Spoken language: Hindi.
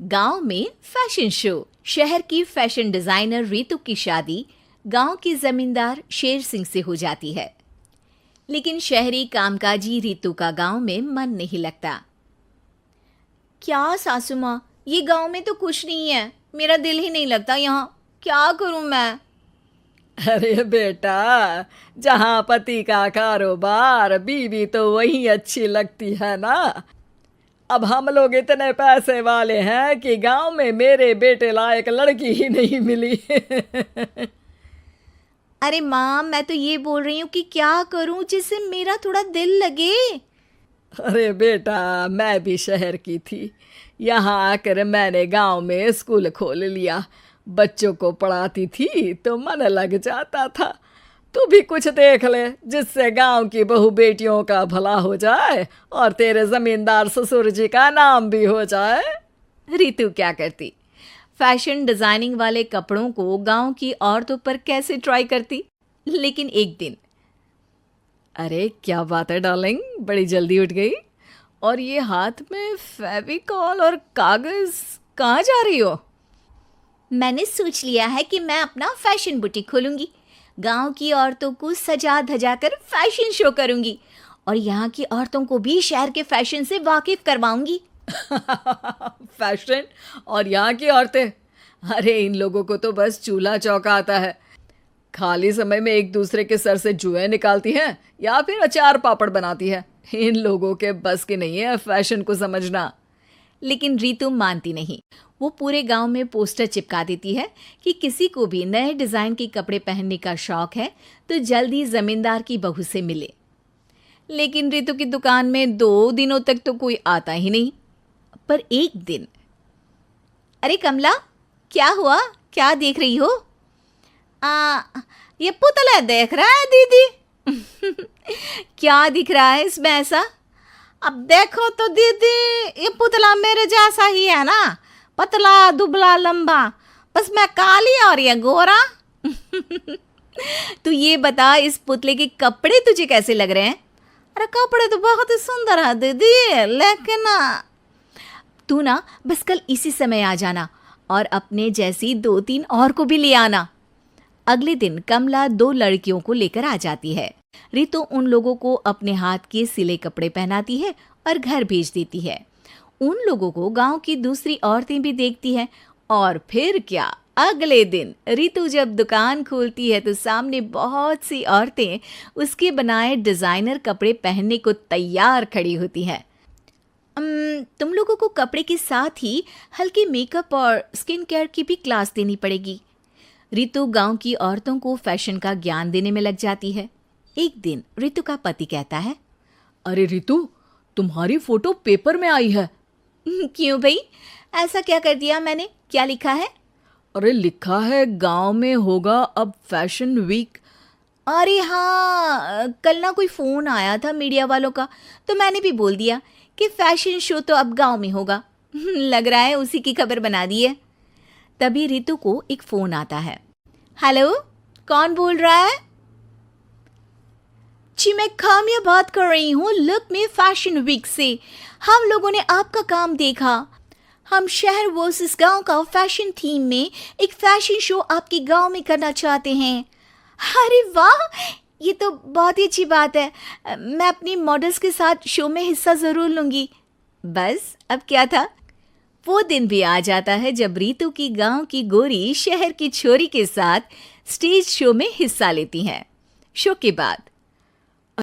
गांव में फैशन शो। शहर की फैशन डिजाइनर रितु की शादी गांव के जमींदार शेर सिंह से हो जाती है। लेकिन शहरी कामकाजी रितु का गांव में मन नहीं लगता। क्या सासू माँ, ये गांव में तो कुछ नहीं है, मेरा दिल ही नहीं लगता यहाँ, क्या करूँ मैं? अरे बेटा, जहाँ पति का कारोबार बीवी तो वही अच्छी लगती है ना। अब हम लोग इतने पैसे वाले हैं कि गांव में मेरे बेटे लायक लड़की ही नहीं मिली। अरे माँ, मैं तो ये बोल रही हूँ कि क्या करूँ जिससे मेरा थोड़ा दिल लगे। अरे बेटा, मैं भी शहर की थी, यहाँ आकर मैंने गांव में स्कूल खोल लिया। बच्चों को पढ़ाती थी तो मन लग जाता था। तू भी कुछ देख ले जिससे गांव की बहू बेटियों का भला हो जाए और तेरे जमींदार ससुर जी का नाम भी हो जाए। रितु क्या करती? फैशन डिजाइनिंग वाले कपड़ों को गांव की औरतों पर कैसे ट्राई करती। लेकिन एक दिन, अरे क्या बात है डार्लिंग, बड़ी जल्दी उठ गई। और ये हाथ में फेविकॉल और कागज कहाँ जा रही हो? मैंने सोच लिया है कि मैं अपना फैशन बुटीक खोलूंगी। गांव की औरतों को सजा धजा कर फैशन शो करूंगी और यहाँ की औरतों को भी शहर के फैशन से वाकिफ करवाऊंगी। फैशन और यहाँ की औरतें? अरे इन लोगों को तो बस चूल्हा चौका आता है। खाली समय में एक दूसरे के सर से जुएं निकालती हैं या फिर अचार पापड़ बनाती है। इन लोगों के बस की नहीं है फैशन को समझना। लेकिन रितु मानती नहीं। वो पूरे गांव में पोस्टर चिपका देती है कि किसी को भी नए डिजाइन के कपड़े पहनने का शौक है तो जल्दी जमींदार की बहू से मिले। लेकिन रितु की दुकान में 2 दिनों तक तो कोई आता ही नहीं। पर एक दिन, अरे कमला, क्या हुआ? क्या देख रही हो? ये पुतला देख रहा है दीदी। क्या दिख रहा है इसमें ऐसा? अब देखो तो दीदी, ये पुतला मेरे जैसा ही है ना, पतला दुबला लंबा, बस मैं काली और ये गोरा। तू ये बता, इस पुतले के कपड़े तुझे कैसे लग रहे हैं? अरे कपड़े तो बहुत ही सुंदर है दीदी, लेकिन तू ना बस कल इसी समय आ जाना और अपने जैसी 2-3 और को भी ले आना। अगले दिन कमला 2 लड़कियों को लेकर आ जाती है। रितु उन लोगों को अपने हाथ के सिले कपड़े पहनाती है और घर भेज देती है। उन लोगों को गांव की दूसरी औरतें भी देखती हैं। और फिर क्या, अगले दिन रितु जब दुकान खोलती है तो सामने बहुत सी औरतें उसके बनाए डिजाइनर कपड़े पहनने को तैयार खड़ी होती हैं। तुम लोगों को कपड़े के साथ ही हल्के मेकअप और स्किन केयर की भी क्लास देनी पड़ेगी। रितु गांव की औरतों को फैशन का ज्ञान देने में लग जाती है। एक दिन रितु का पति कहता है, अरे रितु, तुम्हारी फोटो पेपर में आई है। क्यों भाई, ऐसा क्या कर दिया मैंने? क्या लिखा है? अरे लिखा है गांव में होगा अब फैशन वीक। अरे हाँ, कल ना कोई फोन आया था मीडिया वालों का, तो मैंने भी बोल दिया कि फैशन शो तो अब गांव में होगा। लग रहा है उसी की खबर बना दी है। तभी रितु को एक फोन आता है। हेलो, कौन बोल रहा है? जी मैं काम्या बात कर रही हूँ, लुक में फैशन वीक से। हम लोगों ने आपका काम देखा। हम शहर वर्सेस गांव का फैशन थीम में एक फैशन शो आपके गांव में करना चाहते हैं। अरे वाह, ये तो बहुत ही अच्छी बात है। मैं अपनी मॉडल्स के साथ शो में हिस्सा ज़रूर लूँगी। बस अब क्या था? वो दिन भी आ जाता है जब रितु की गांव की गोरी शहर की छोरी के साथ स्टेज शो में हिस्सा लेती हैं। शो के बाद